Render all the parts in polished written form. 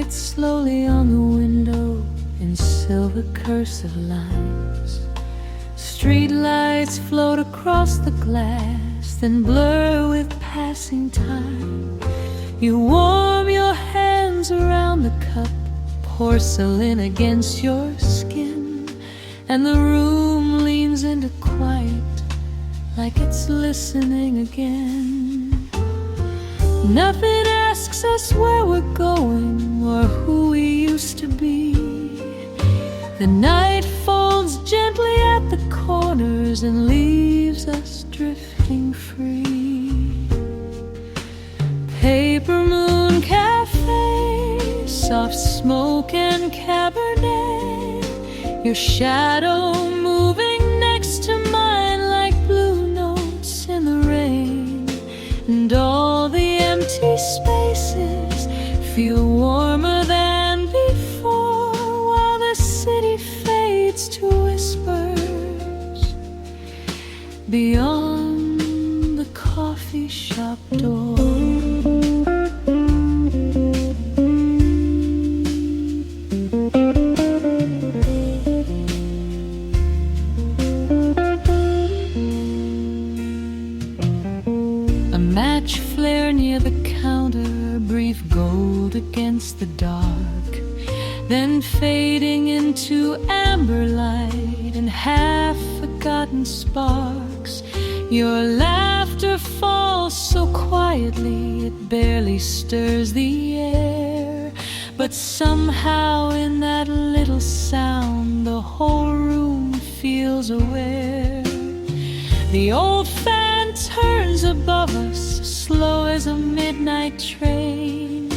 write slowly on the window in silver cursive lines. Street lights float across the glass, then blur with passing time. You warm your hands around the cup, porcelain against your skin, and the room leans into quiet like it's listening again. Nothing asks us where we're going or who we used to be. The night folds gently at the corners and leaves us drifting free. Paper Moon Cafe, soft smoke and Cabernet, your shadow moving next to mine like blue notes in the rain. And all the empty spaces feel warmer than before, while the city fades to whispers beyond the coffee shop door. A match flare near the counter, brief gold against the dark, then fading into amber light and half-forgotten sparks. Your laughter falls so quietly it barely stirs the air, but somehow in that little sound the whole room feels aware. The old fan turns above us, slow as a midnight train,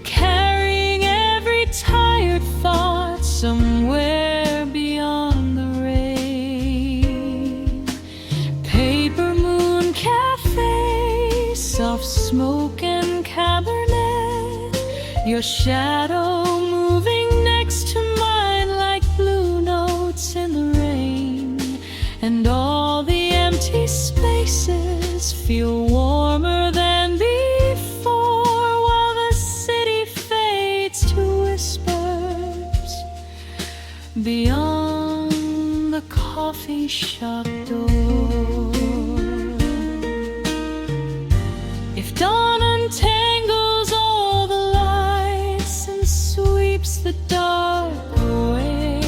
carrying every tired thought somewhere beyond the rain. Paper Moon Cafe, soft smoke and Cabernet, your shadow moving next to mine like blue notes in the rain. And all the empty spaces feel warmer than before, while the city fades to whispers beyond the coffee shop door. If dawn untangles all the lights and sweeps the dark away,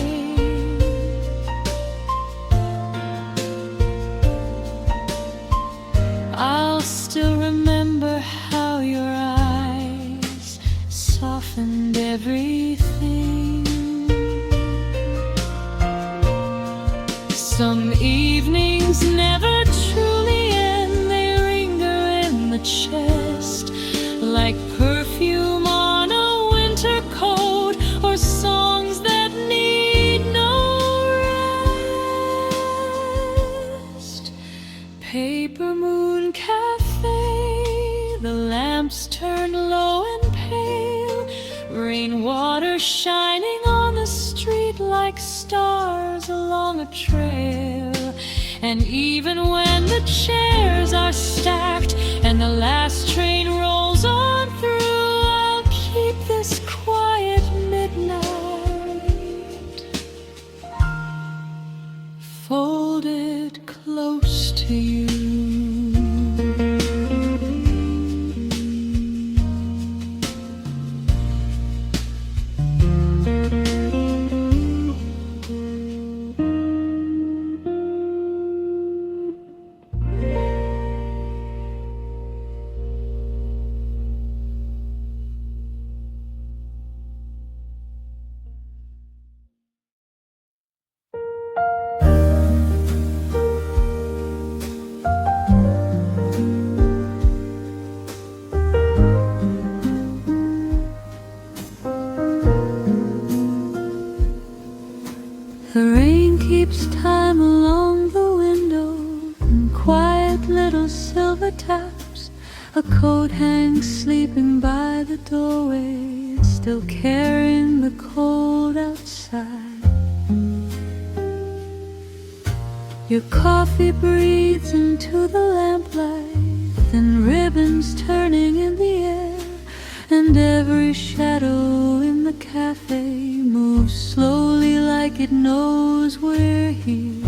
I'll still remember how your eyes softened everything. Some evenings never truly end, they linger in the chest like perfume on a winter coat, or songs that need no rest. Paper Moon Cafe, the lamps turn low and pale, rainwater shining on the street like stars along a trail. And even when the chairs are stacked and the last train rolls on through, I'll keep this quiet midnight folded close to you. The rain keeps time along the window in quiet little silver taps. A coat hangs sleeping by the doorway, still carrying the cold outside. Your coffee breathes into the lamplight, then ribbons turning in the air, and every shadow cafe moves slowly like it knows we're here.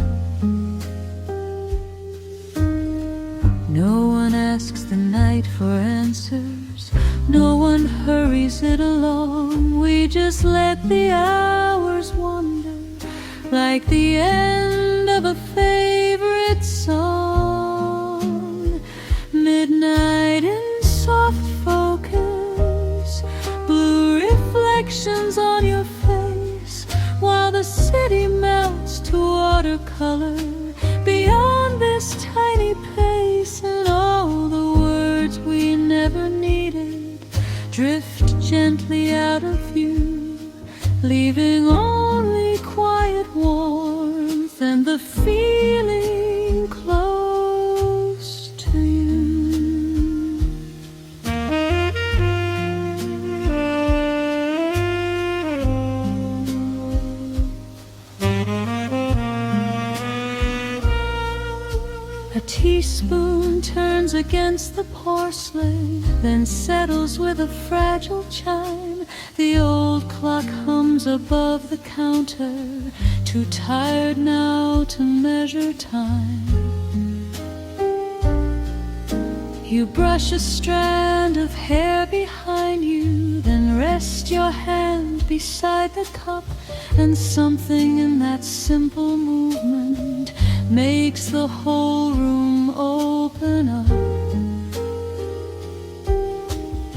No one asks the night for answers, no one hurries it along. We just let the hours wander like the end of a favorite song. Midnight in soft focus, blue reflections on your face, while the city melts to watercolor beyond this tiny place. And all the words we never needed drift gently out of view, leaving only quiet warmth and the feeling close to you. A teaspoon turns against the porcelain, then settles with a fragile chime. The old clock hums above the counter, too tired now to measure time. You brush a strand of hair behind you, then rest your hand beside the cup, and something in that simple movement makes the whole room open up.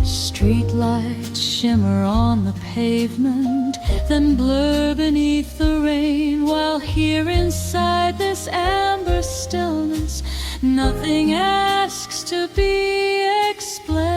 Streetlights shimmer on the pavement, then blur beneath the rain, while here inside this amber stillness, nothing asks to be explained.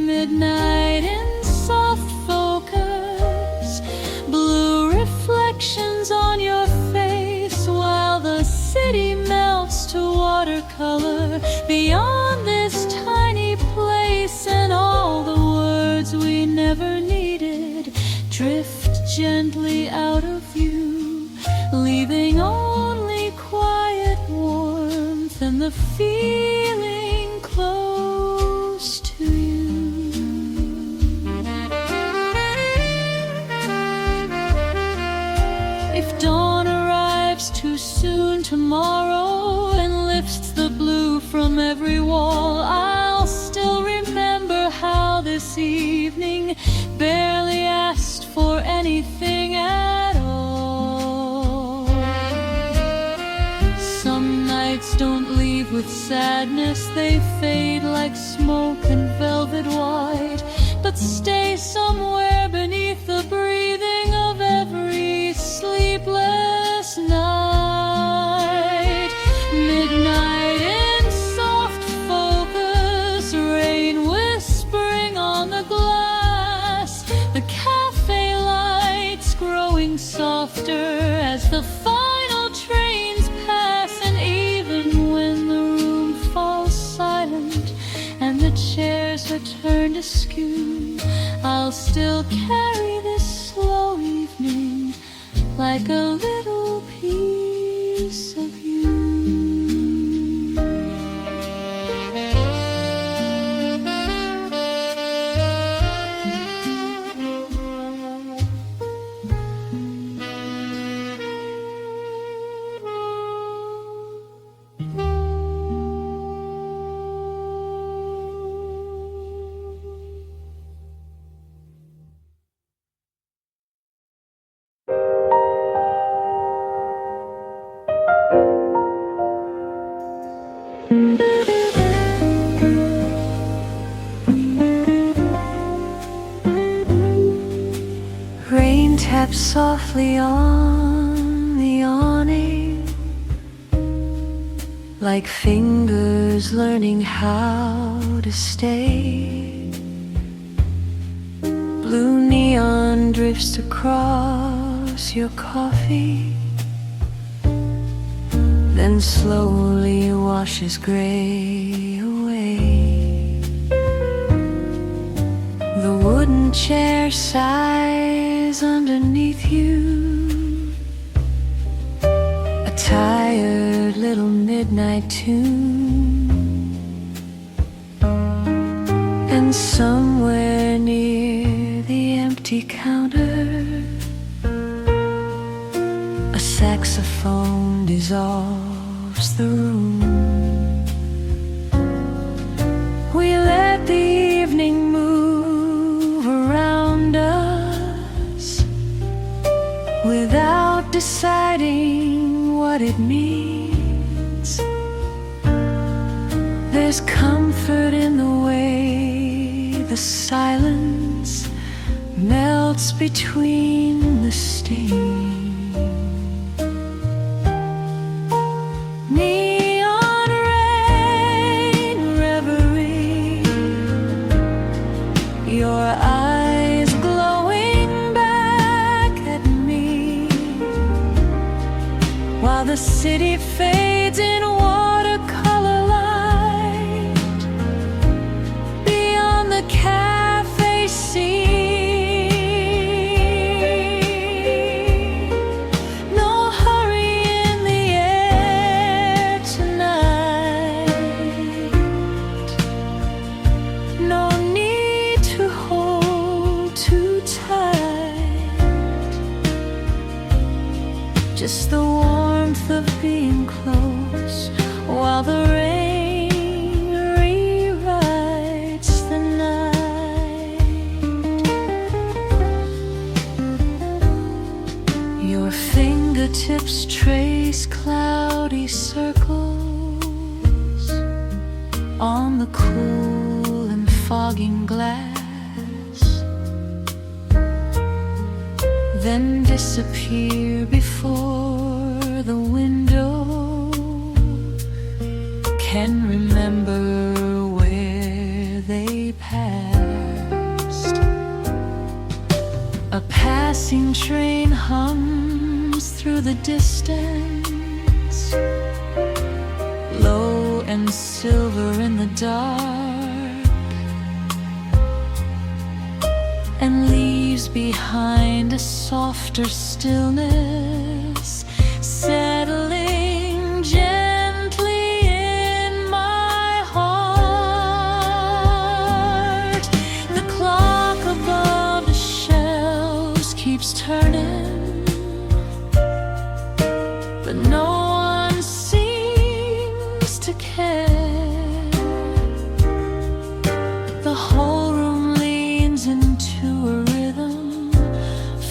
Midnight in soft focus, blue reflections on your face, while the city melts to watercolor beyond this tiny place. And all the words we never needed drift gently out of view, leaving only quiet warmth and the feeling close to you. If dawn arrives too soon tomorrow and lifts the blue from every wall, I'll still remember how this evening barely asked for anything at all. Some nights don't leave with sadness, they fade like smoke and velvet white, but stay somewhere beneath the breathing of every sleepless night. Midnight in soft focus, rain whispering on the glass, the cafe lights growing softer as the final trains pass. And even when the room falls silent and the chairs are turned askew, I'll still carry this slow evening like a little piece of you. Rain taps softly on the awning, like fingers learning how to stay. Blue neon drifts across your coffee, then slowly washes gray away. The wooden chair sighs underneath you, a tired little midnight tune. And somewhere near empty counter. A saxophone dissolves the room. We let the evening move around us without deciding what it means. There's comfort in the way the silence melts between the steam. Neon rain reverie, your eyes glowing back at me, while the city fades in watercolor light beyond the cafe scene. Just the warmth of being close while the rain rewrites the night. Your fingertips trace cloudy circles on the cool and fogging glass, then disappear before the window can remember where they passed. A passing train hums through the distance, low and silver in the dark, and leaves behind a softer stillness, settling gently in my heart. The clock above the shelves keeps turning, but no one seems to care. The whole room leans into a rhythm,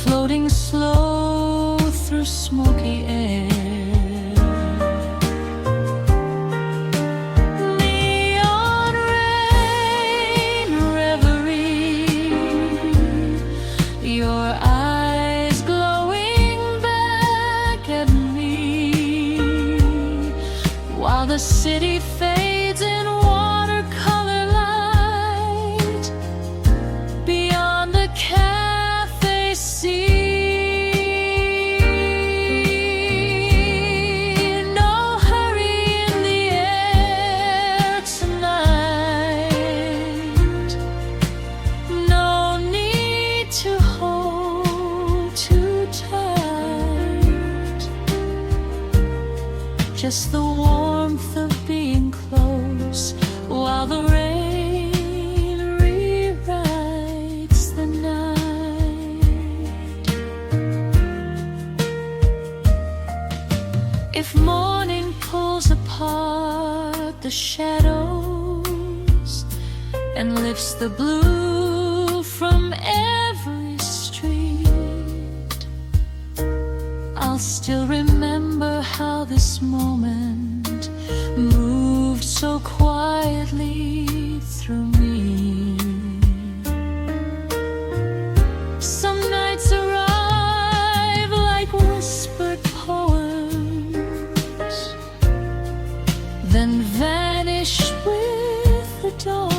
floating slow through smoky air. Neon rain reverie, your eyes glowing back at me, while the city fades in watercolor light beyond the cafe scene. Just the warmth of being close while the rain rewrites the night. If morning pulls apart the shadows and lifts the blue from every street, I'll still remember how this moment moved so quietly through me. Some nights arrive like whispered poems, then vanish with the dawn,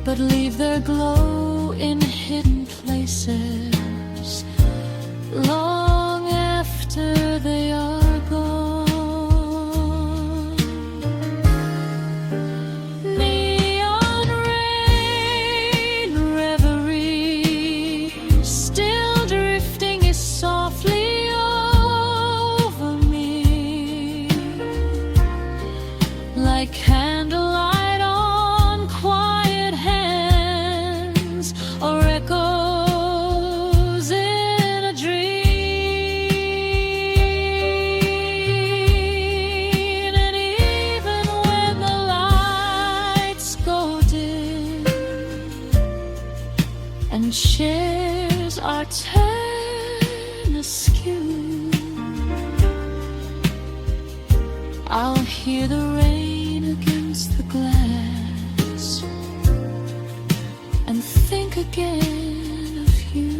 but leave their glow in hidden places long after they are gone. Neon rain reverie, still drifting is softly over me, like candlelight on quiet heart turn askew, I'll hear the rain against the glass and think again of you.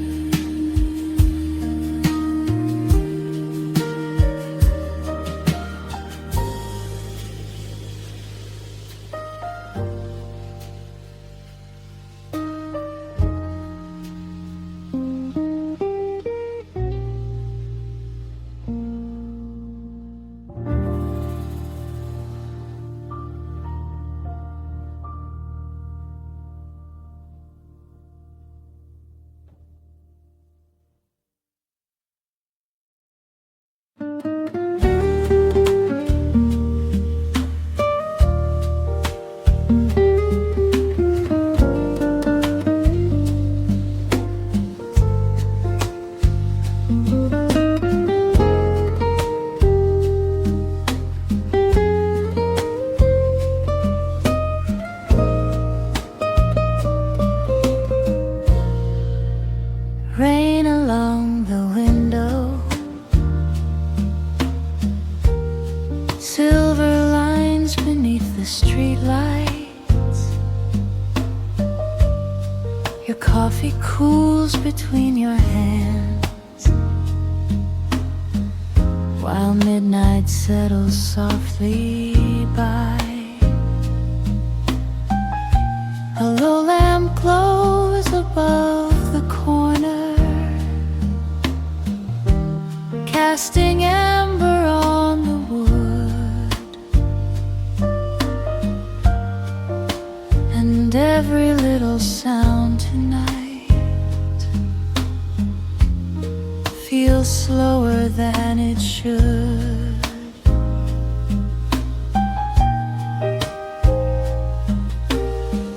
Rain along the window, silver lines beneath the streetlights. Your coffee cools between your hands, while midnight settles softly by. A low lamp glows above the corner, casting amber on the wood, and every little sound tonight feels slower than it should.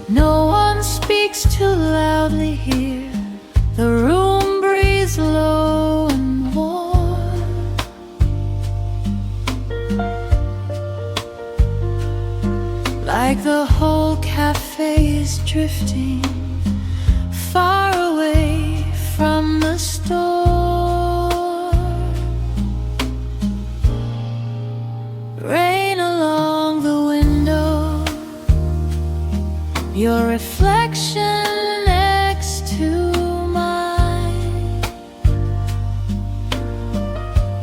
No one speaks too loudly here, the room breathes low and warm, like the whole cafe is drifting far away from the storm. Rain along the window, your reflection next to mine.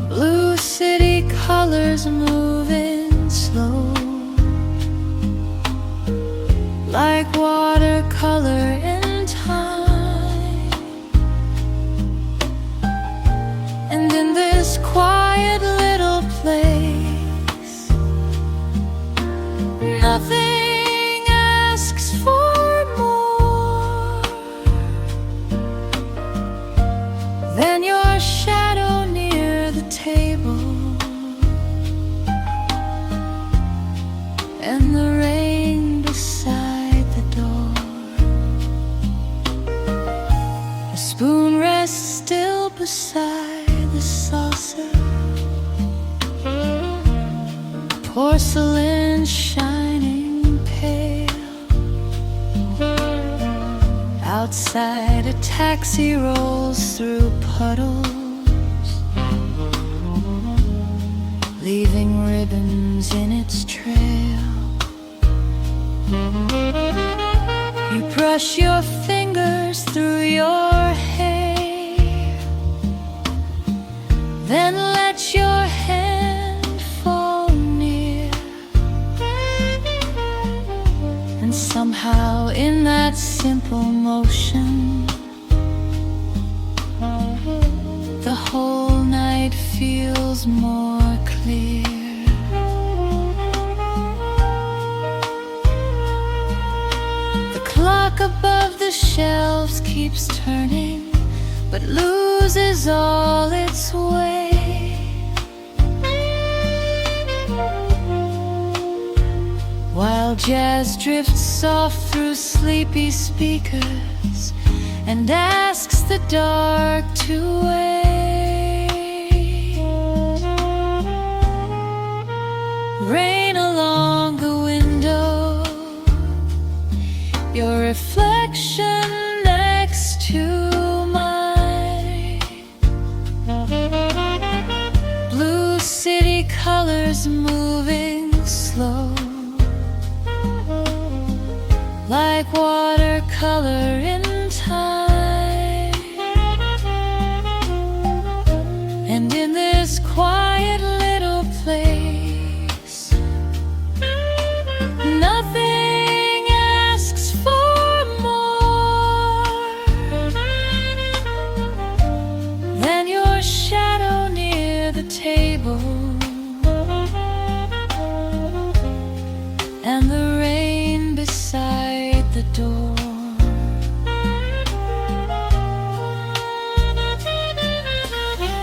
Blue city colors moving slow, like watercolor in time. And in this quiet little place, nothing asks for more than your shadow near the table and the rain beside the door. A spoon rests still beside the saucer, porcelain shining pale. Outside, a taxi rolls through puddles, leaving ribbons in its trail. You brush your fingers through your hair, then let your hand fall near, and somehow in that simple motion, the whole night feels more clear. The clock above the shelves keeps turning, but loses all its way. While jazz drifts soft through sleepy speakers and asks the dark to wait. Rain along the window, your reflection next to mine. like watercolor in time. And in this quiet little place, nothing asks for more than your shadow near the table and the rain beside the door.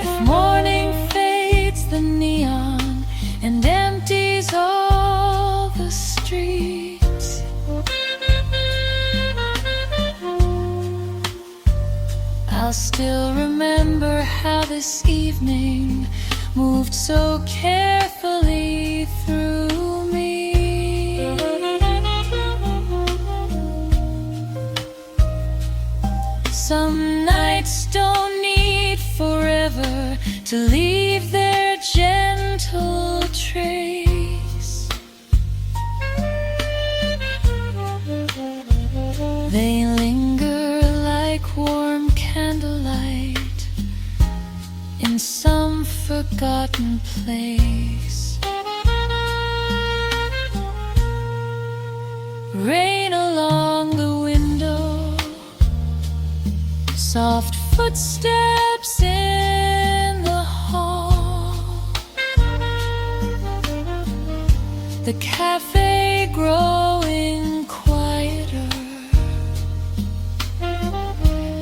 If morning fades the neon and empties all the streets, I'll still remember how this evening moved so carefully through me. Some nights don't need forever to leave their gentle trace. They linger like warm candlelight in some forgotten place. Rain along the window, soft footsteps in the hall, the cafe growing quieter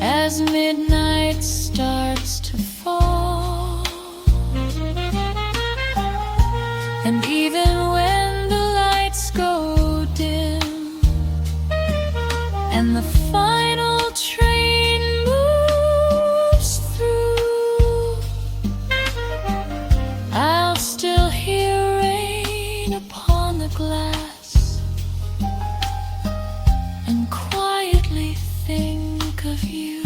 as midnight starts to fall. And even when the lights go dim and the final train moves through, I'll still hear rain upon the glass and quietly think of you.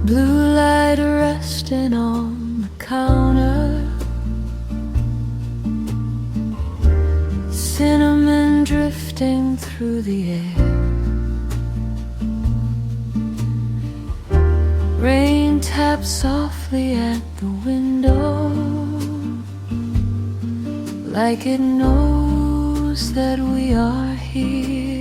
Blue light resting on the counter, cinnamon drifting through the air, rain taps softly at the window, like it knows that we are here.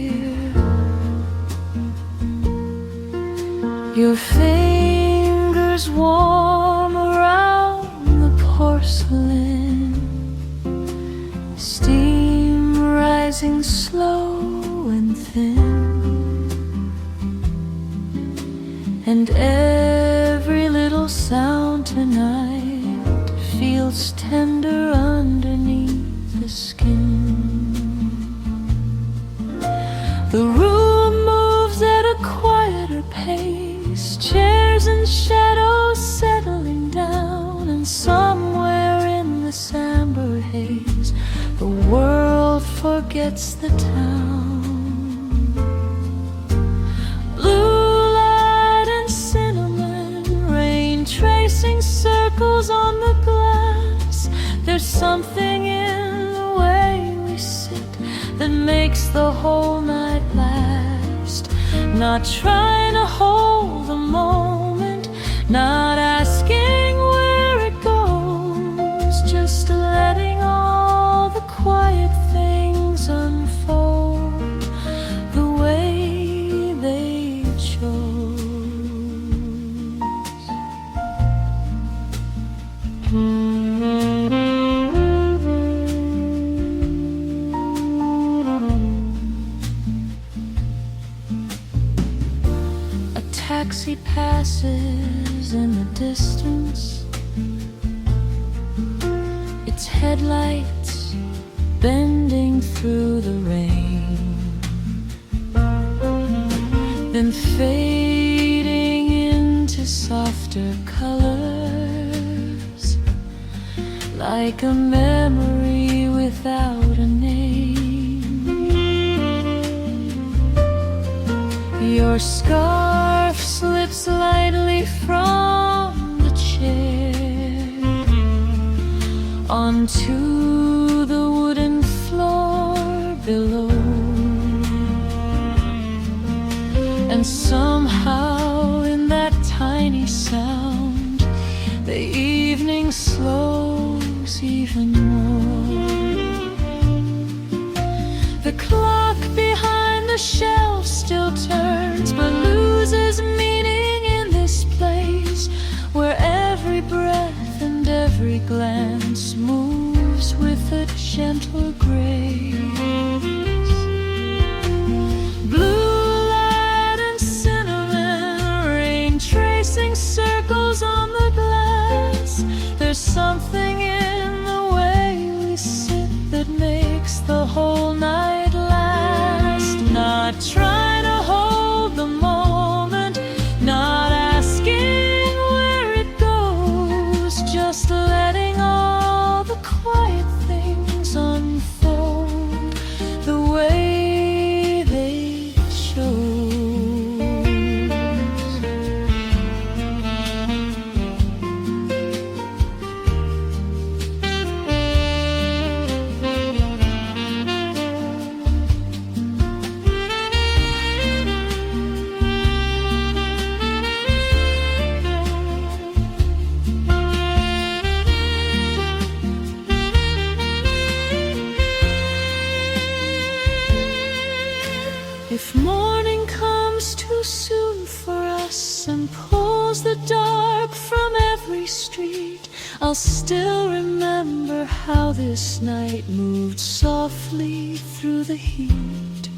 Your fingers warm around the porcelain, steam rising slow and thin, and every little sound tonight feels tender underneath the skin. The room moves at a quieter pace, chairs and shadows settling down, and somewhere in this amber haze the world forgets the town. Blue light and cinnamon, rain tracing circles on the glass. There's something in the way we sit that makes the whole night last. Not trying to hold the moment, not asking where it goes, just letting all the quiet things unfold the way taxi passes in the distance, its headlights bending through the rain, then fading into softer colors, like a memory without a name. Your scarf slips lightly from the chair onto the wooden floor below, and somehow in that tiny sound the evening slows even more. The clock behind the shelf still turns, but loses meaning in this place where every breath and every glance moves with a gentle grace. Blue light and cinnamon rain tracing circles on the glass. There's something in the way we sit that makes the whole night last. Not trying to hold the moment, not asking where it goes, just letting all the quiet things unfold the way they chose. If morning comes too soon for us and pulls the dark from every street, I'll still remember how this night moved softly through the heat.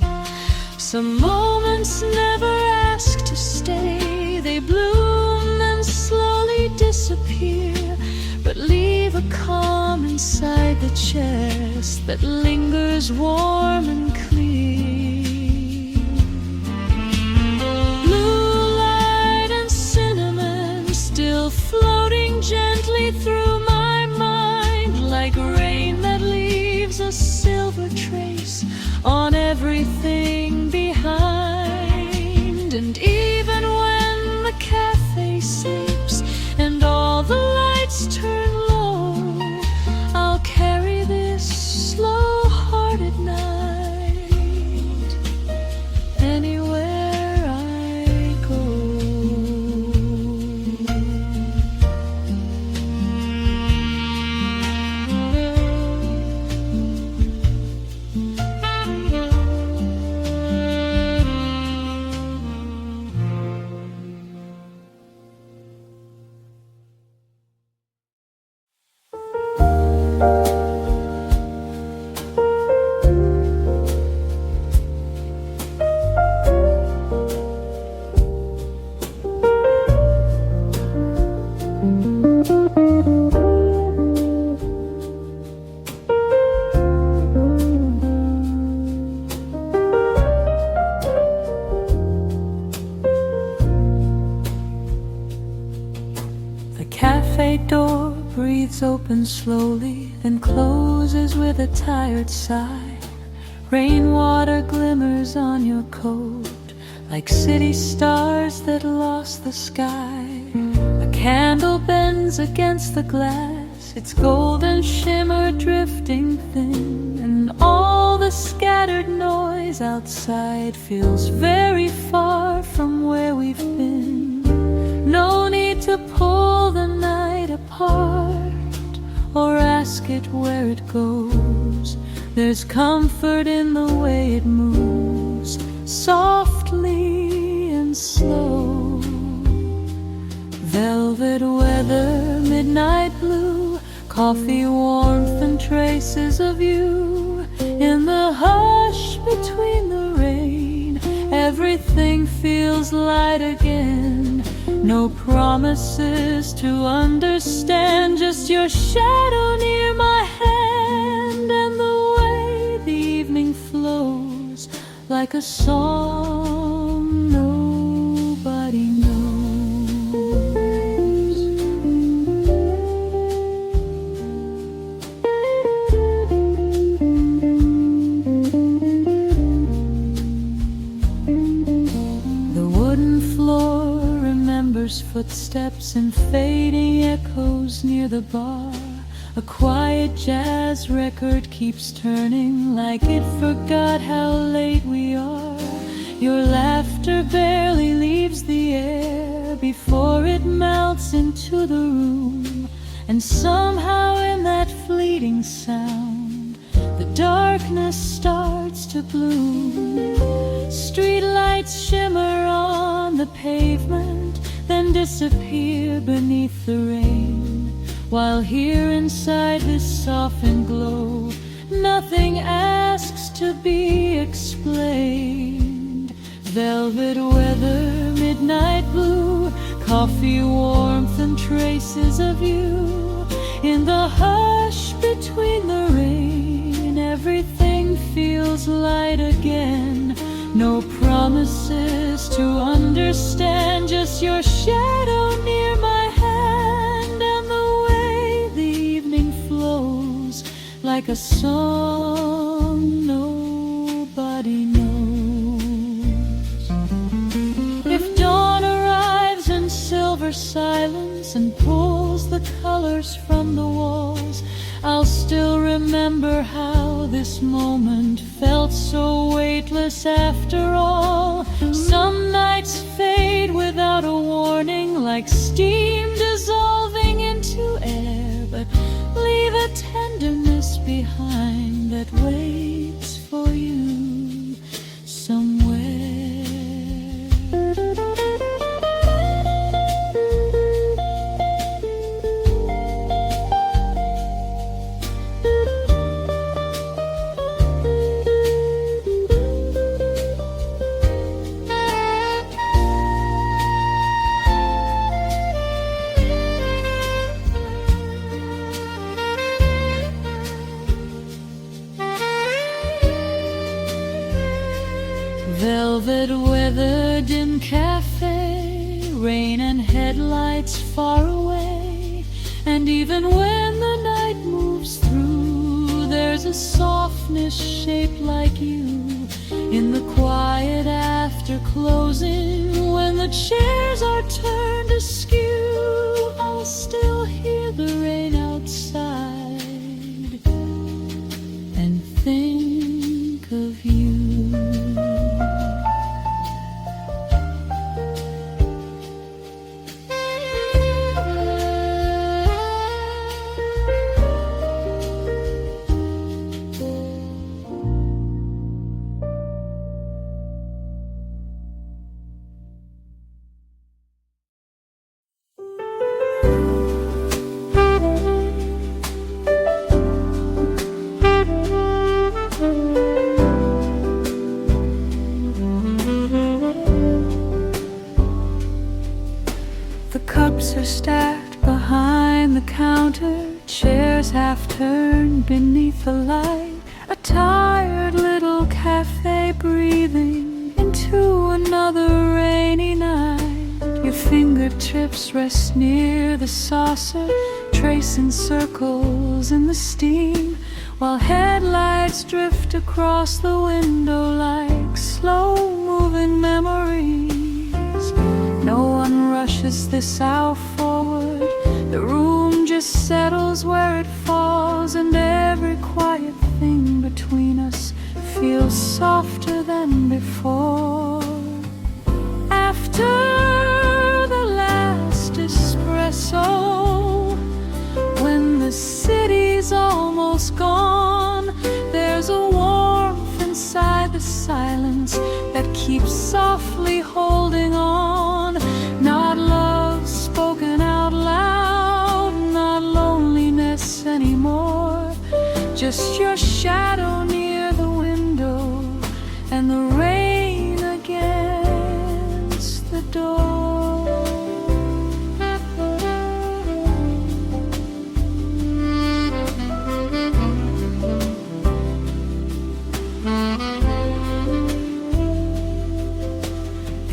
Some moments never ask to stay, they bloom and slowly disappear, but leave a calm inside the chest that lingers warm and clear. Floating gently through my mind, like rain that leaves a silver trace on everything behind. And even when the cafe sleeps and all the lights turn low, I'll carry this slow-hearted night anywhere I go. The cafe door breathes open slowly, then closes with a tired sigh. Rainwater glimmers on your coat, like city stars that lost the sky. A candle bends against the glass, its golden shimmer drifting thin, and all the scattered noise outside feels very far from where we've been. No need to pull the night apart or ask it where it goes. There's comfort in the way it moves, softly and slow. Velvet weather, midnight blue, coffee warmth and traces of you. In the hush between the rain, everything feels light again. No promises to understand, just your shadow near my hand, and the way the evening flows like a song nobody knows. The wooden floor remembers footsteps and fading echoes near the bar. A quiet jazz record keeps turning like it forgot how late we are. Your laughter barely leaves the air before it melts into the room, and somehow in that fleeting sound the darkness starts to bloom. Street lights shimmer on the pavement, then disappear beneath the rain, while here inside this softened glow nothing asks to be explained. Velvet weather, midnight blue, coffee warmth and traces of you. In the hush between the rain, everything feels light again. No promises to understand, just your shadow near my hand, and the way the evening flows like a song nobody knows. If dawn arrives in silver silence and pulls the colors from the walls, I'll still remember how this moment felt so weightless after all. Some nights fade without a warning, like steam dissolving into air, but leave a tenderness behind that waits for you somewhere. Velvet weather, dim cafe, rain and headlights far away. And even when the night moves through, there's a softness shaped like you in the quiet after closing. When the chairs are turned askew, I'll still hear the rain outside and think of you. The cups are stacked behind the counter, chairs half turned beneath the light. A tired little cafe breathing into another rainy night. Your fingertips rest near the saucer, tracing circles in the steam, while headlights drift across the window like slow-moving memories. No one rushes this hour forward, the room just settles where it falls, and every quiet thing between us feels softer than before. After the last espresso, when the city's almost gone, there's a warmth inside the silence that keeps softly holding on. Not love spoken out loud, not loneliness anymore, just your shadow near the window and the rain again.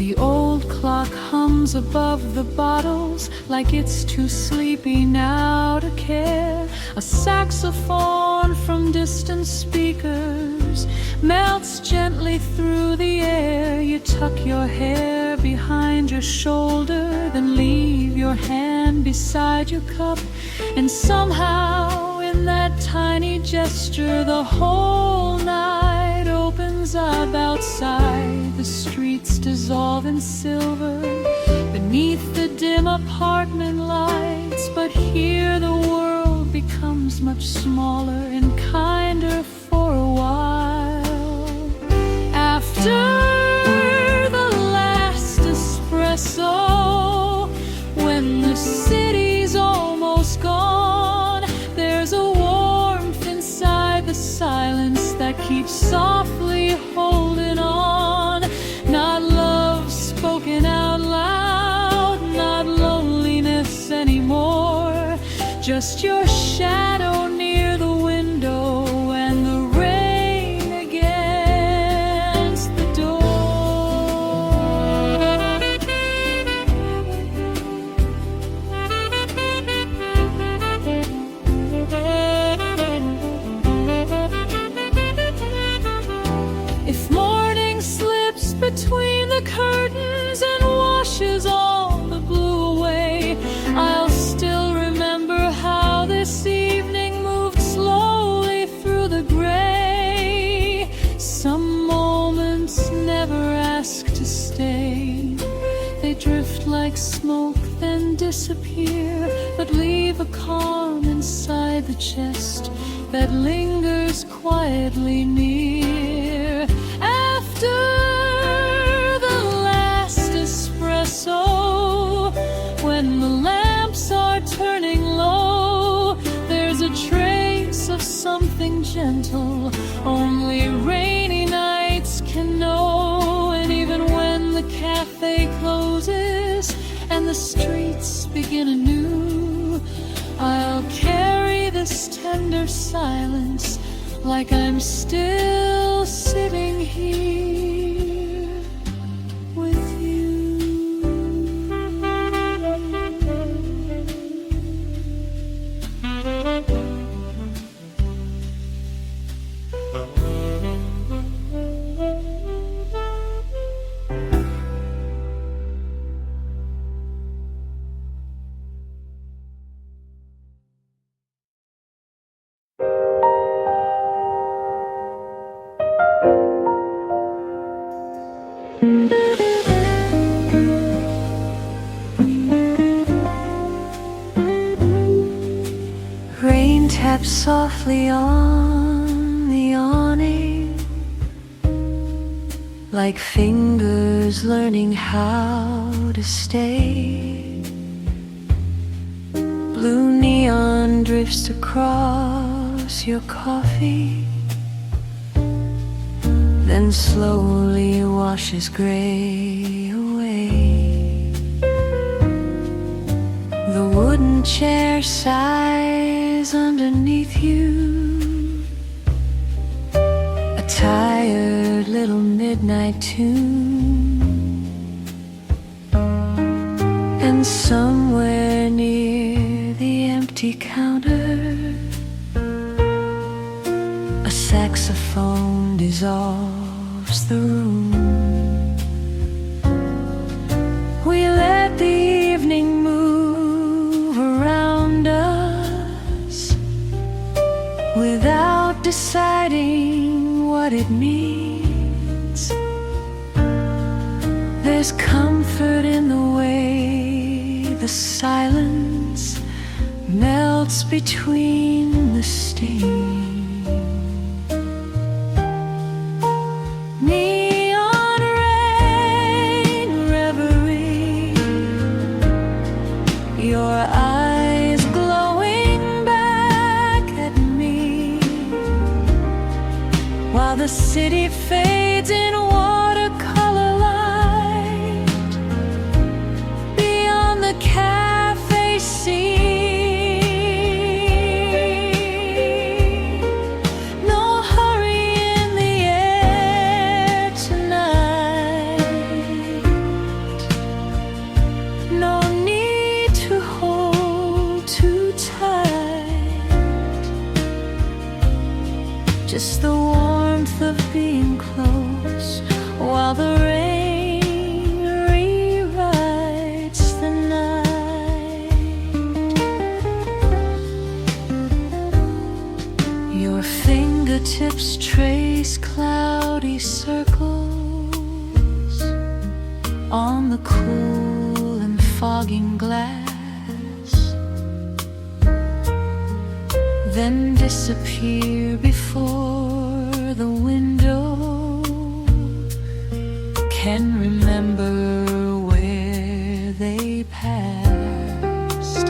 The old clock hums above the bottles like it's too sleepy now to care. A saxophone from distant speakers melts gently through the air. You tuck your hair behind your shoulder, then leave your hand beside your cup, and somehow in that tiny gesture the whole night opens up. Outside, the streets dissolve in silver beneath the dim apartment lights, but here the world becomes much smaller and kinder for a while. After the last espresso, when the city's almost gone, there's a warmth inside the silence that keeps softly holding on. Not love spoken out loud, not loneliness anymore, just your shadow near the window and the rain against the If morning slips between the curtains and washes all the blue away, I'll still remember how this evening moved slowly through the gray. Some moments never ask to stay. They drift like smoke, then disappear, but leave a calm inside the chest that lingers quietly near. After the last espresso, when the lamps are turning low, there's a trace of something gentle only rainy nights can know. And even when the cafe closes and the streets begin anew, I'll carry this tender silence like I'm still sitting here with you. Rain taps softly on the awning, like fingers learning how to stay. Blue neon drifts across your coffee, then slowly washes gray away. The wooden chair sighs underneath you, a tired little midnight tune. And somewhere near the empty counter, a saxophone dissolves the room. We let the evening move around us without deciding what it means. There's comfort in the way the silence melts between the steam. Neon rain reverie, your eyes glowing back at me, while the city fades in watercolor light beyond the cafe scene. the cool and fogging glass, then disappear before the window. Can remember where they passed.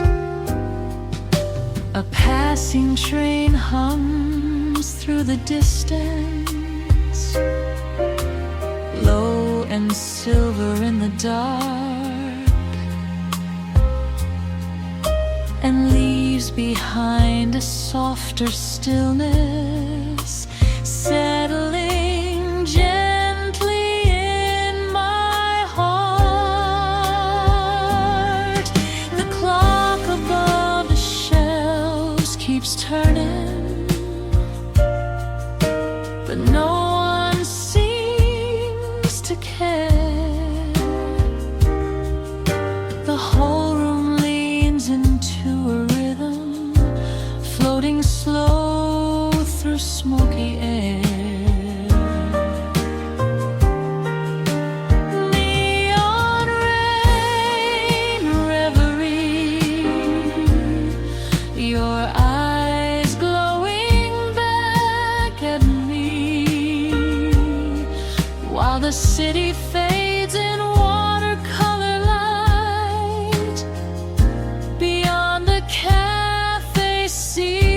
A passing train hums through the distance, low and silver in the dark, and leaves behind a softer stillness, settling gently in my heart. The clock above the shelves keeps turning, but no one seems to care. The whole room leans into a rhythm, floating slow through smoky air. Neon rain reverie, your eyes glowing back at me, while the city fades in watercolor light beyond the cafe scene.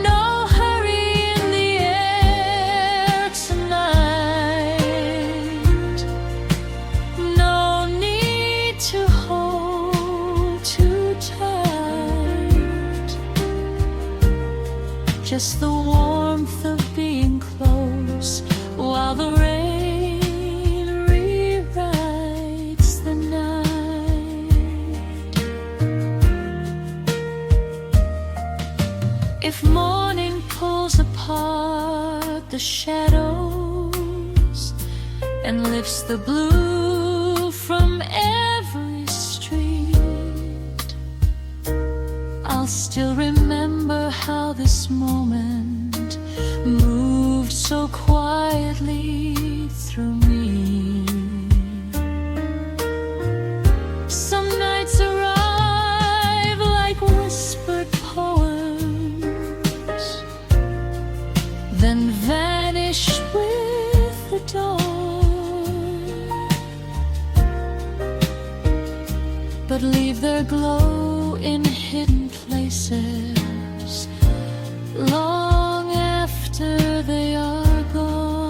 No hurry in the air tonight, no need to hold too tight, just the warmth of being close while the rain rewrites the night. If morning pulls apart the shadows and lifts the blue from every street, I'll still remember how this moment moved so quietly through me. Some nights arrive like whispered poems, then vanish with the dawn, but leave their glow in hidden places long after they are gone.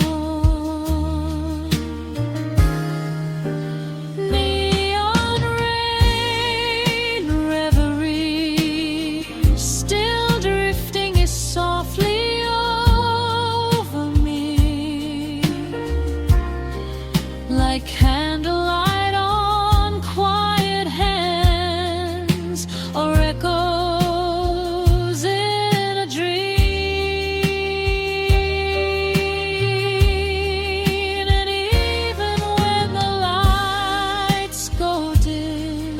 Neon rain reverie, still drifting is softly over me, like candlelight on quiet hands, or echoes in a dream. And even when the lights go dim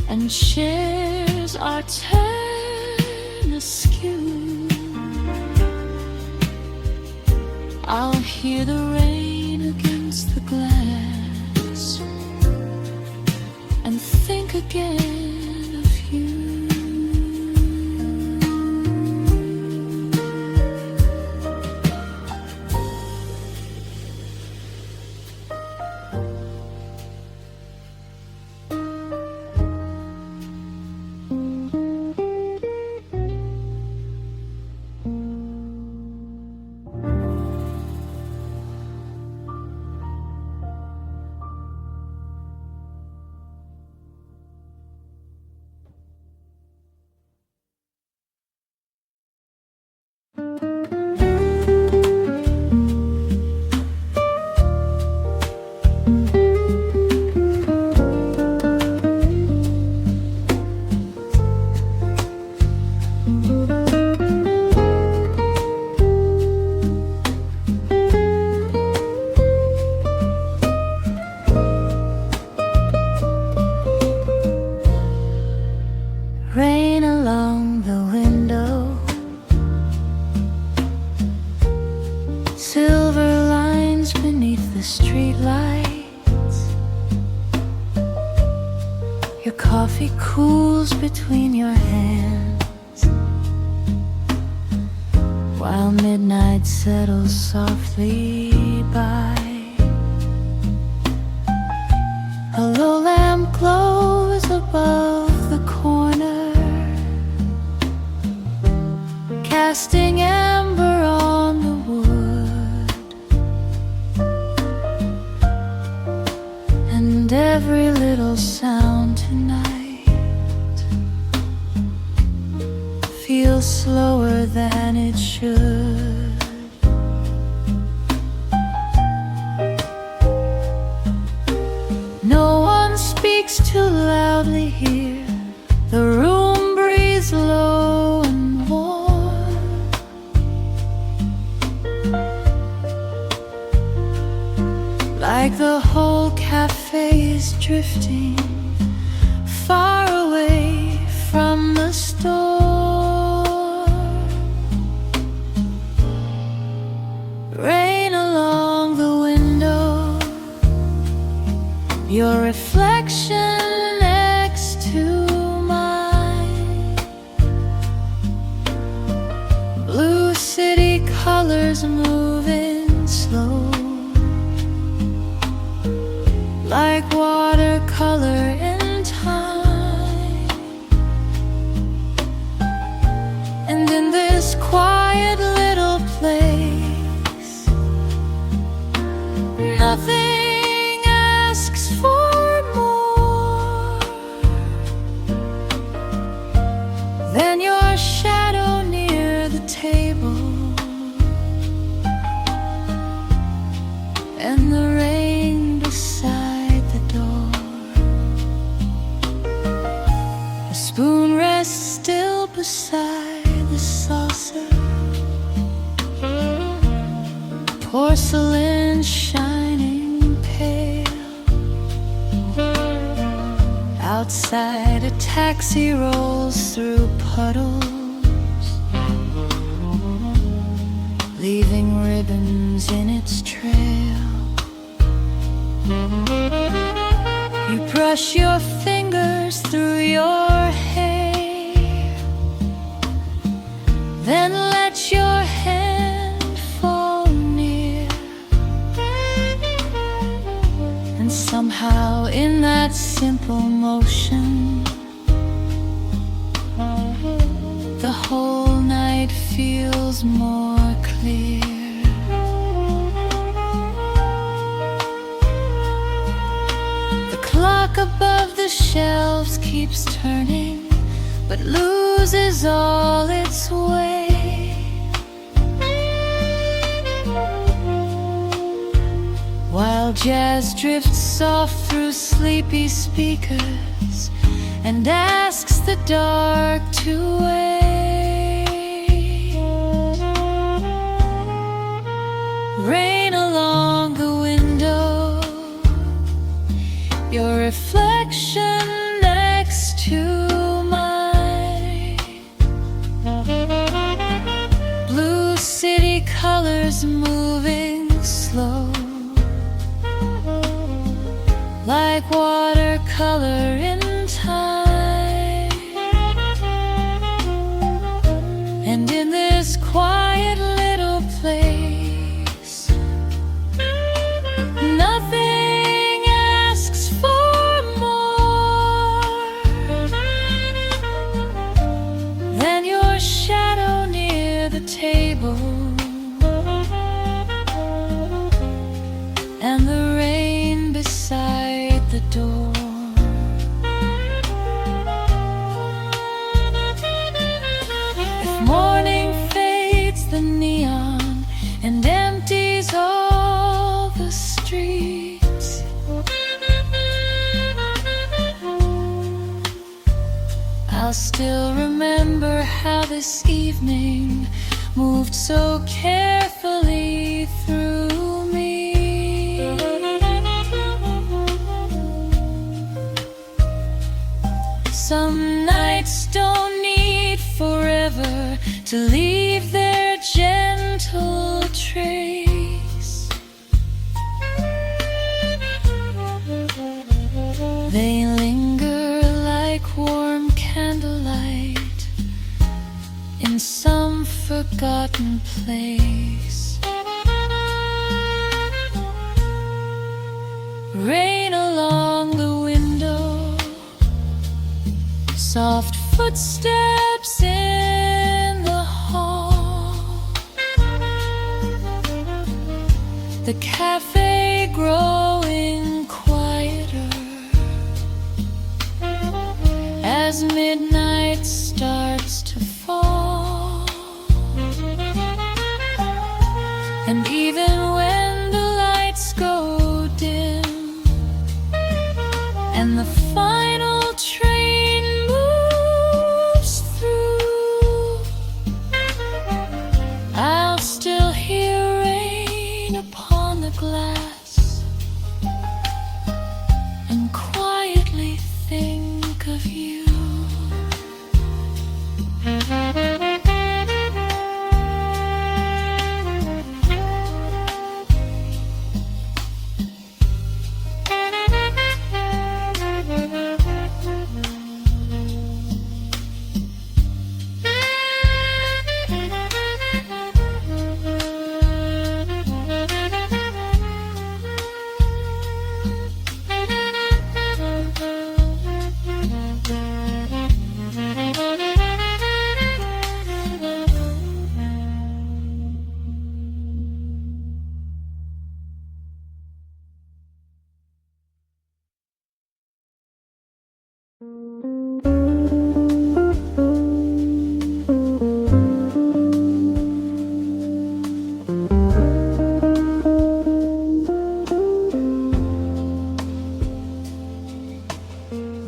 and chairs are turned askew, I'll hear the rain against the glass and think again of you. silver lines beneath the streetlights. Your coffee cools between your hands, while midnight settles softly by. A low lamp glows above the corner, casting amber on the wood, and every little sound tonight feels slower than it should. No one speaks too loudly here. The room breathes low and warm, like the whole cafe is drifting far away from the storm. Rain along the window, your reflection next to mine. Blue city colors moving slow, like watercolor in time. And in this quiet little place, nothing asks for more than your shadow near the table, and the rain beside the door. A spoon rests still beside the saucer, porcelain shining pale. Outside, a taxi rolls through puddles, leaving ribbons in its trail. You brush your fingers through your hair, then let your hand fall near, and somehow in that simple motion, the whole night feels more clear. The clock above the shelves keeps turning, but loses all its way. While jazz drifts soft through sleepy speakers and asks the dark to wait. Rain along the window, your reflection next to mine. Blue city colors moving slow, like watercolor in time. And in this quiet little place, nothing asks for more than your shadow near the table, and the rain beside the door. If morning fades the neon and empties all the streets, I'll still remember how this evening moved so carefully through me. Some nights don't need forever to leave their gentle trace. forgotten place. Rain along the window, soft footsteps in the hall. The cafe growing quieter as midnight starts to fall. And even when the lights go dim and the final train moves through, I'll still hear rain upon the glass and quietly think of you.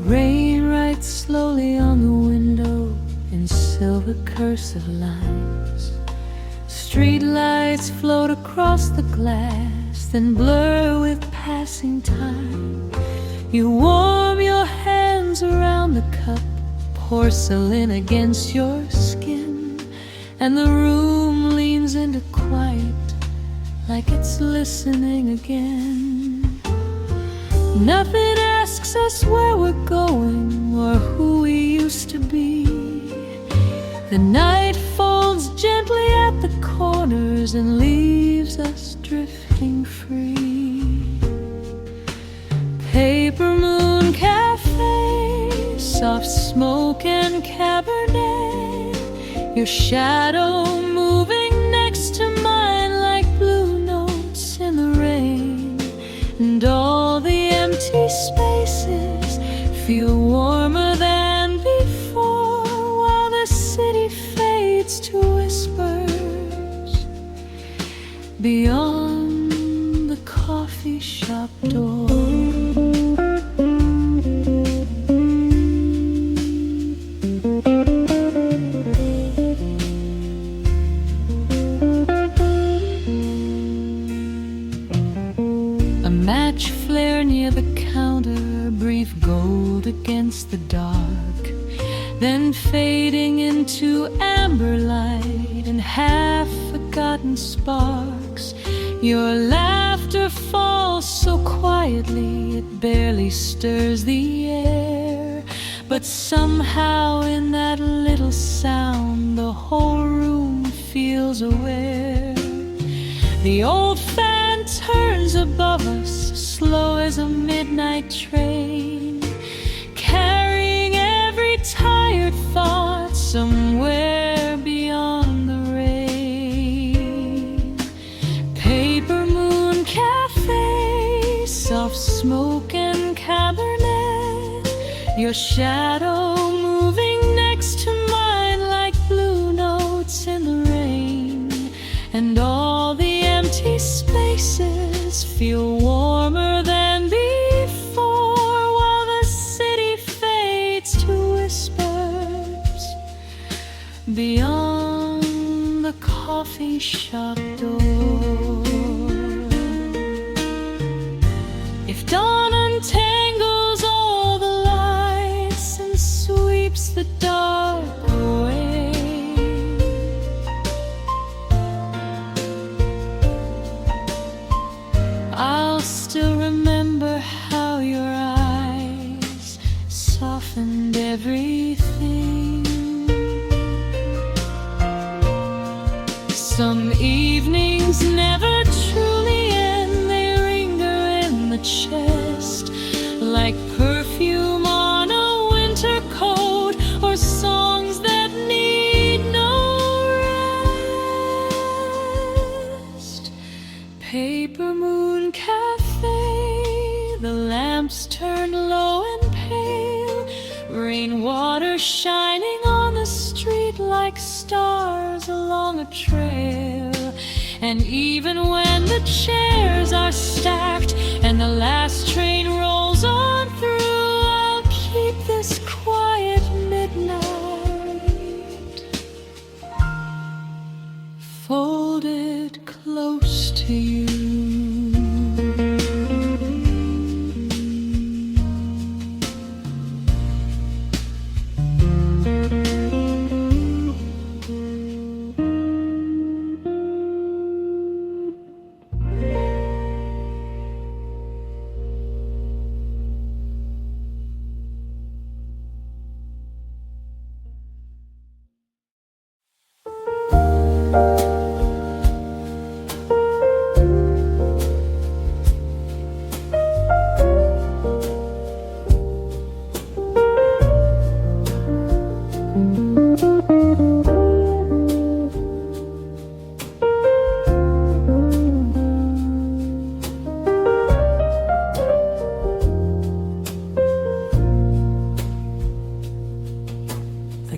Rain writes slowly on the window in silver cursive lines. Street lights float across the glass, then blur with passing time. You warm your hands around the cup, porcelain against your skin, and the room leans into quiet like it's listening again. Nothing asks us where we're going or who we used to be. The night folds gently at the corners and leaves us drifting free. Paper Moon Cafe, soft smoke and Cabernet, your shadow moving next to mine like blue notes in the rain. And all the empty spaces feel warmer than before, while the city fades to whispers beyond the coffee shop door. A match flare near the counter, brief gold against the dark, then fading into amber light and half-forgotten sparks. Your laughter falls so quietly it barely stirs the air, but somehow in that little sound the whole room feels aware. The old fan turns above us, slow as a midnight train, carrying every tired thought somewhere beyond the rain. Paper Moon Cafe, soft smoke and Cabernet, your shadow moving next to mine like blue notes in the rain. And all the empty spaces feel warmer than before, while the city fades to whispers beyond the coffee shop door. If dawn untangles all the lights and sweeps the dark away, I'll still remember how your eyes softened everything. evenings never truly end. They linger in the chest like perfume on a winter coat, or songs that need no rest. Paper Moon Cafe, the lamps turn low and pale, rainwater shining on the street like stars along a trail. And even when the chairs are stacked and the last train rolls on through, I'll keep this quiet midnight folded close to you.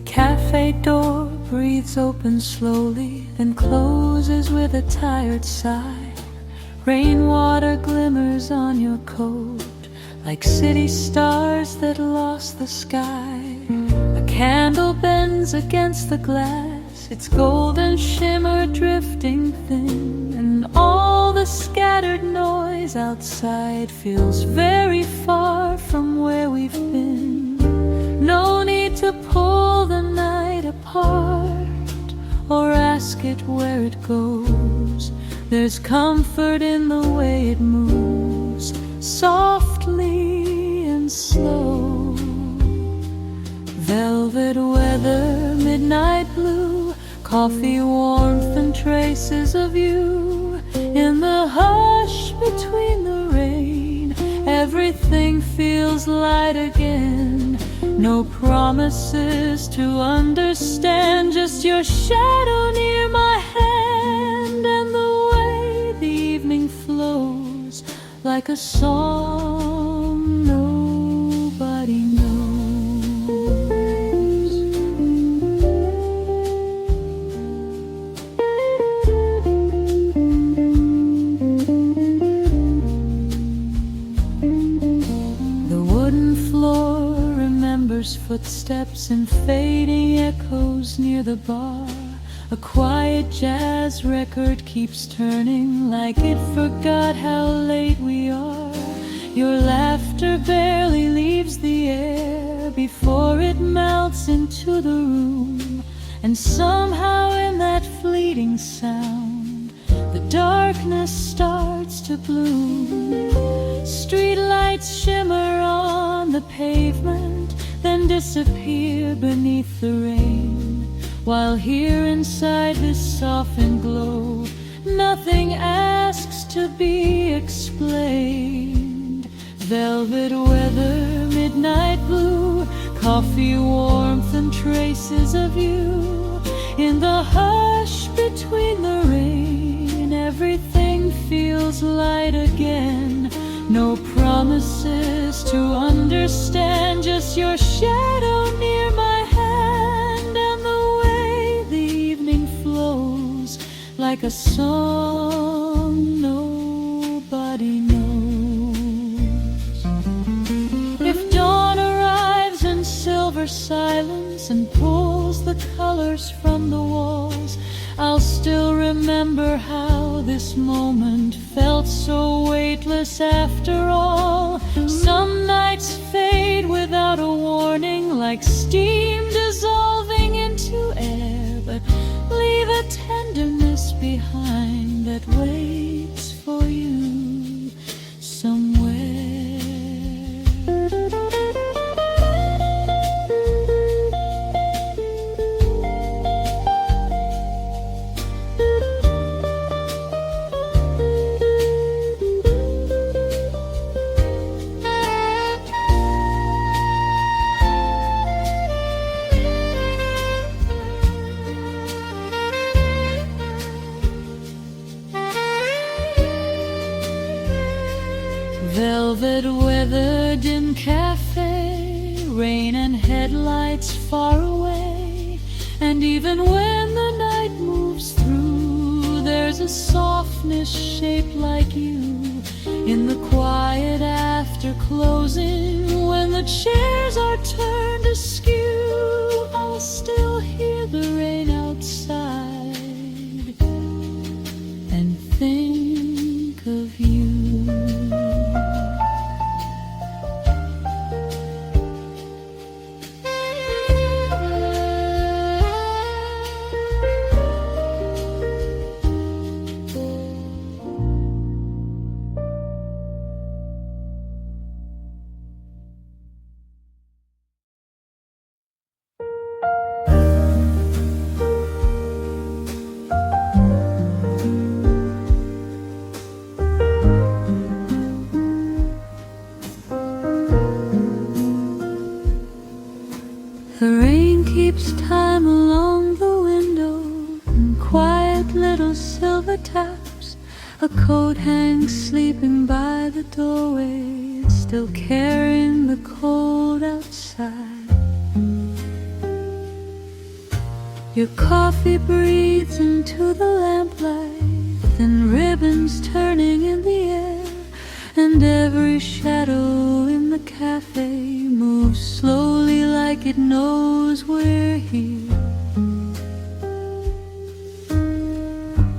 Cafe door breathes open slowly, then closes with a tired sigh. Rainwater glimmers on your coat like city stars that lost the sky. A candle bends against the glass, its golden shimmer drifting thin, and all the scattered noise outside feels very far from where we've been. No need to pull the night apart or ask it where it goes. There's comfort in the way it moves, softly and slow. Velvet weather, midnight blue, coffee warmth and traces of you. In the hush between the rain, everything feels light again. No promises to understand, just your shadow near my hand, and the way the evening flows like a song nobody knows. The wooden floor remembers footsteps and fading echoes near the bar. A quiet jazz record keeps turning like it forgot how late we are. Your laughter barely leaves the air before it melts into the room, and somehow in that fleeting sound the darkness starts to bloom. Streetlights shimmer on the pavement, then disappear beneath the rain, while here inside this softened glow nothing asks to be explained. Velvet weather, midnight blue, coffee warmth and traces of you. In the hush between the rain, everything feels light again. No promises to understand, just your shadow near my hand, and the way the evening flows like a song nobody knows. If dawn arrives in silver silence and pulls the colors from the walls, I'll still remember how this moment felt so weightless after all. Some nights fade without a warning, like steam dissolving into air, but leave a tenderness behind that waits for you somewhere. Velvet weather, dim cafe, rain and headlights far away. And even when the night moves through, there's a softness shaped like you in the quiet after closing. When the chairs are turned askew, I'll still hear the rain outside and think of you. The rain keeps time along the window in quiet little silver taps. A coat hangs sleeping by the doorway, still carrying the cold outside. Your coffee breathes into the lamplight, thin ribbons turning in the air, and every shadow in the cafe moves slowly like it knows we're here.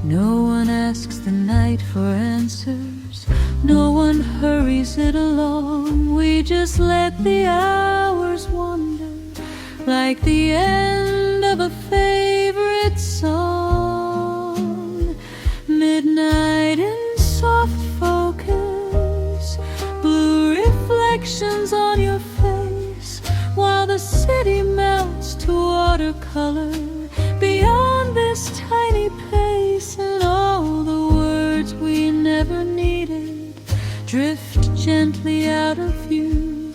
No one asks the night for answers, no one hurries it along. We just let the hours wander like the end of a favorite song. Midnight in soft focus, blue reflections on your face, while the city melts to watercolor beyond this tiny place. And all the words we never needed drift gently out of view,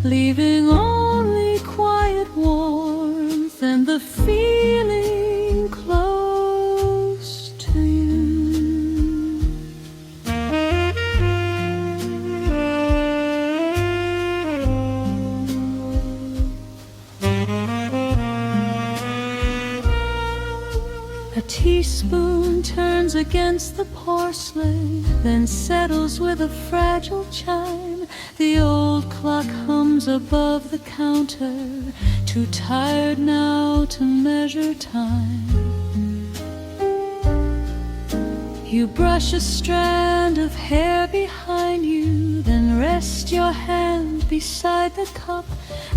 leaving only quiet warmth and the feeling close to you. A teaspoon turns against the porcelain, then settles with a fragile chime. The old clock hums above the counter, too tired now to measure time. You brush a strand of hair behind you, then rest your hand beside the cup,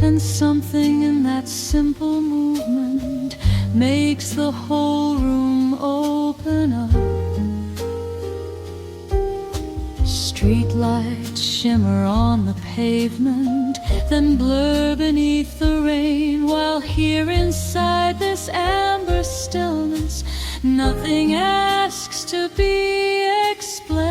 and something in that simple movement makes the whole room open up. Streetlights shimmer on the pavement, then blur beneath the rain, while here inside this amber stillness, nothing asks to be explained.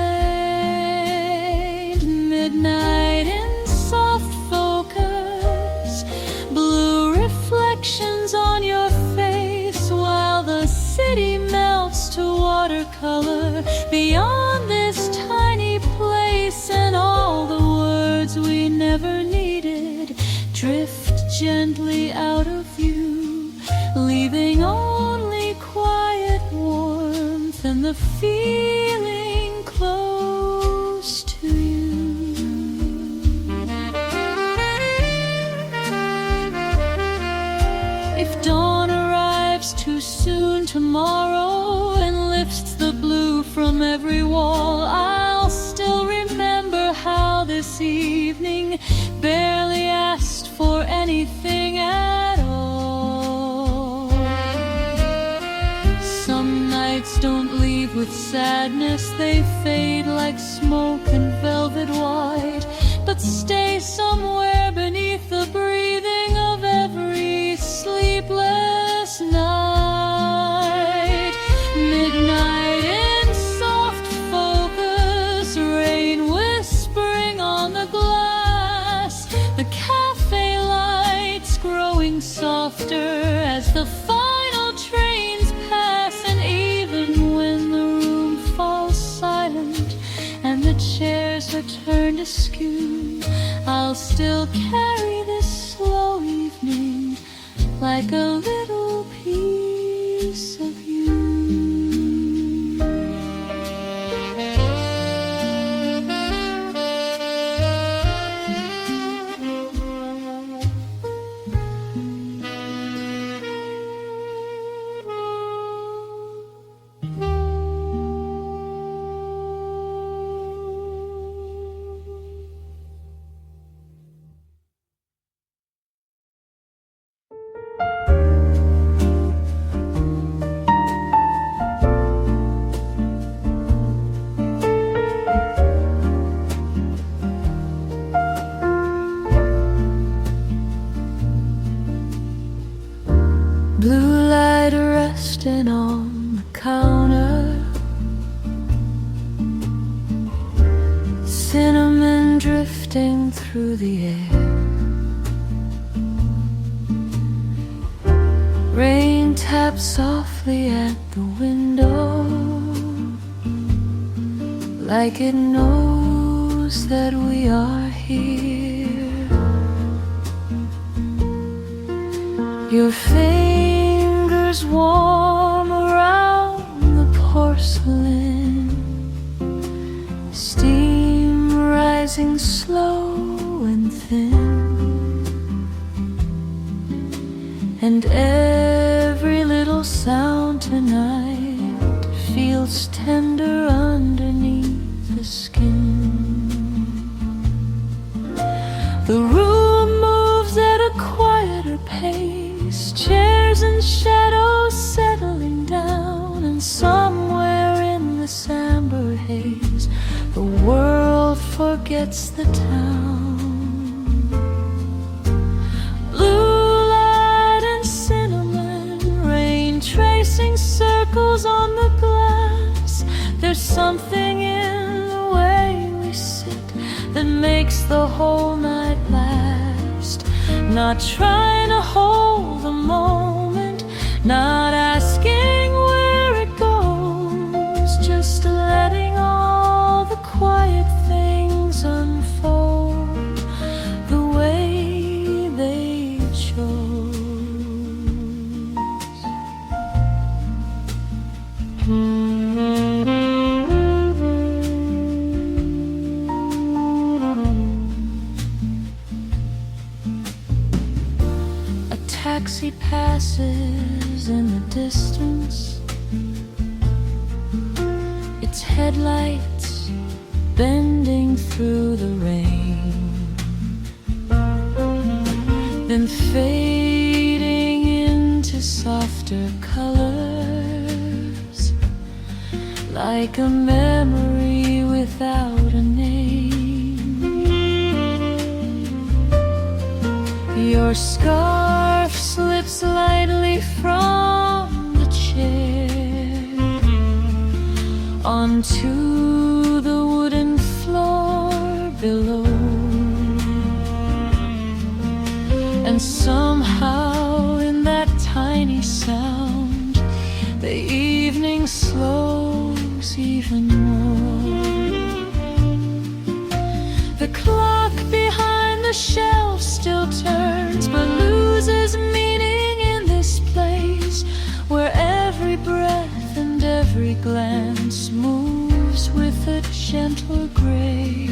Midnight in soft focus, blue reflections on your face, while the city melts to watercolor beyond this tiny place. And all the words we never needed drift gently out of view, leaving only quiet warmth and the feeling close to you. If dawn arrives too soon tomorrow and lifts the blue from every wall, I'll still remember how this evening barely asked for anything at all. Some nights don't leave with sadness, they fade like smoke and velvet white, but stay somewhere beneath the breathing of every sleepless night. Midnight in soft focus, rain whispering on the glass, the cafe lights growing softer as the final trains pass. And even when the room falls silent and the chairs are turned to I'll still carry this slow evening like a little piece of you. Blue light resting on the counter, cinnamon drifting through the air, rain taps softly at the window, like it knows that we are here. Your fingers warm around the porcelain, steam rising slow and thin, and every little sound tonight feels tender underneath the skin. The room moves at a quieter pace, chairs and shadows settling down, and somewhere in this amber haze the world forgets the town. Blue light and cinnamon, rain tracing circles on the glass. There's something in the way we sit that makes the whole night last. Not trying to hold the moment, not asking where it goes, just letting all the quiet things unfold the way they chose. A taxi passes in the distance, its headlights bending through the rain, then fading into softer colors, like a memory without a name. Your scarf slips lightly from the chair onto the wooden floor below, and somehow in that tiny sound the evening slows even more. The clock behind the shelf still turns, but loses meaning in this place where every breath and every glance moves with a gentle grace.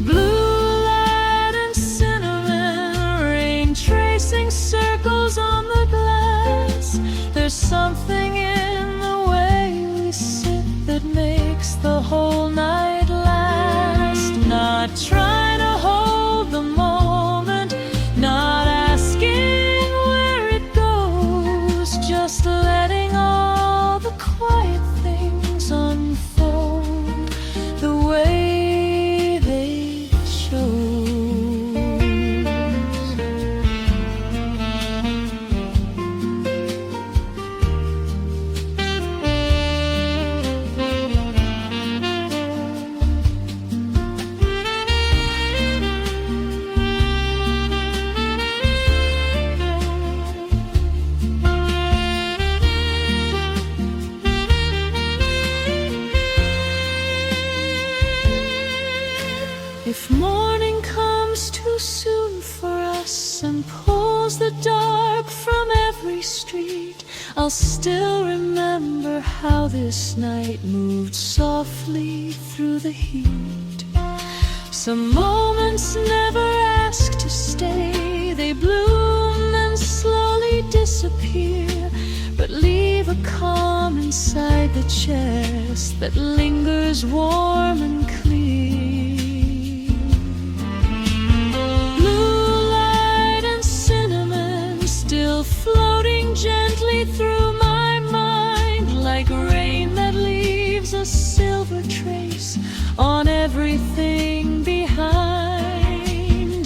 Blue light and cinnamon, rain tracing circles on the glass. There's something in the way we sit that makes the whole night last. Not trying to hold the moment, not asking where it goes, just letting all the quiet things unfold the way they chose. I'll still remember how this night moved softly through the heat. Some moments never ask to stay, they bloom and slowly disappear, but leave a calm inside the chest that lingers warm and clear. Blue light and cinnamon still floating gently through my mind, like rain that leaves a silver trace on everything behind.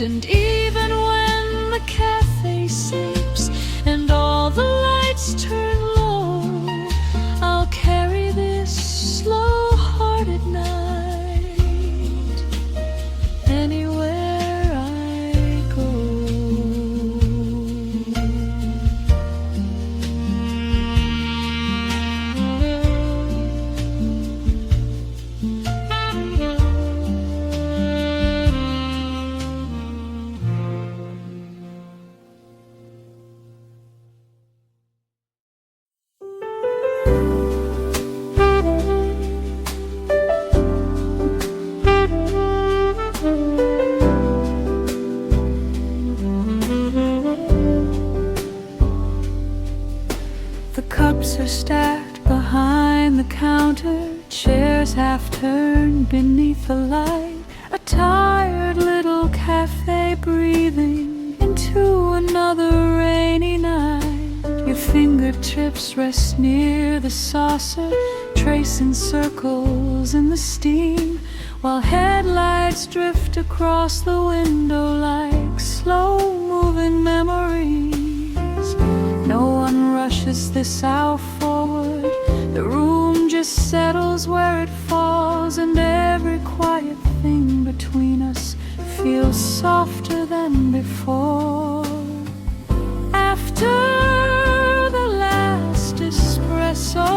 And even when the cafe sleeps and all the lights turn low, I'll carry this slow-hearted night anywhere I go. The cups are stacked behind the counter, chairs half turned beneath the light. A tired little cafe breathing into another rainy night. Your fingertips rest near the saucer, tracing circles in the steam, while headlights drift across the window like slow-moving memories. No one rushes this hour forward, the room just settles where it falls, and every quiet thing between us feels softer than before. After the last espresso,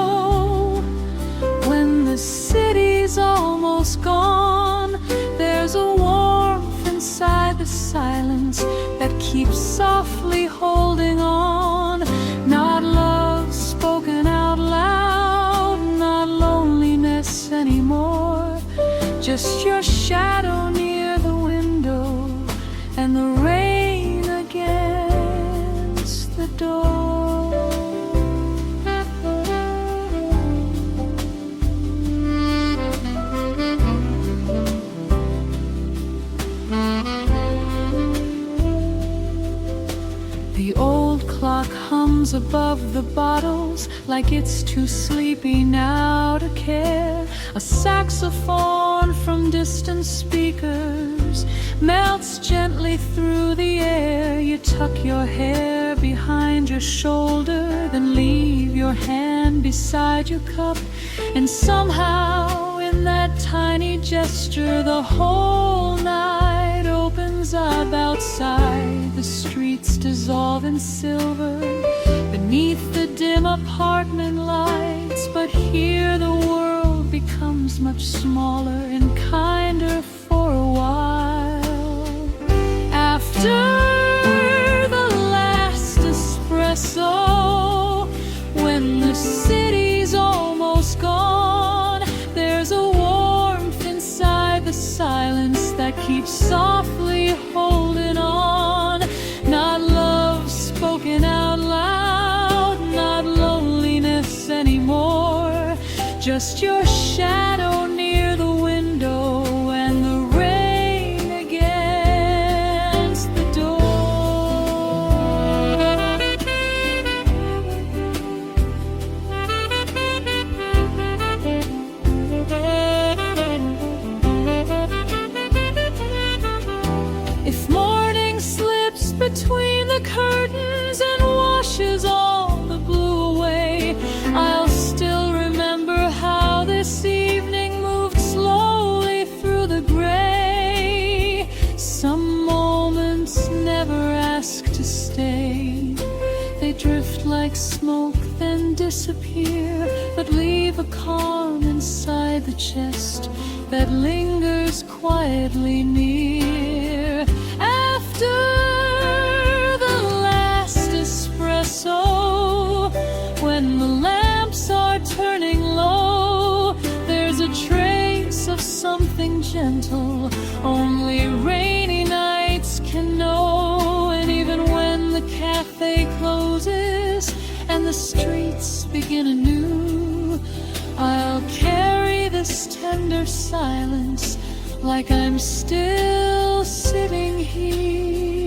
when the city's almost gone, there's a warmth inside the silence that keeps softly holding on. Not love spoken out loud, not loneliness anymore, just your shadow near the window and the rain against the door. The old clock hums above the bottles like it's too sleepy now to care. A saxophone from distant speakers melts gently through the air. You tuck your hair behind your shoulder, then leave your hand beside your cup, and somehow in that tiny gesture the whole night opens up. Outside, the streets dissolve in silver beneath the dim apartment lights, but here the world becomes much smaller and kinder for a while. After the last espresso, when the city's almost gone, there's a warmth inside the silence that keeps softly holding on. Not love spoken out loud, not loneliness anymore, just your shadow near the window and the rain against the door. If morning slips between the curtains and washes all the blue away, I'll still remember how this evening moved slowly through the gray. Some moments never ask to stay, they drift like smoke then disappear, but leave a calm inside the chest that lingers quietly near. After the last espresso, when something gentle only rainy nights can know. And even when the cafe closes and the streets begin anew, I'll carry this tender silence like I'm still sitting here.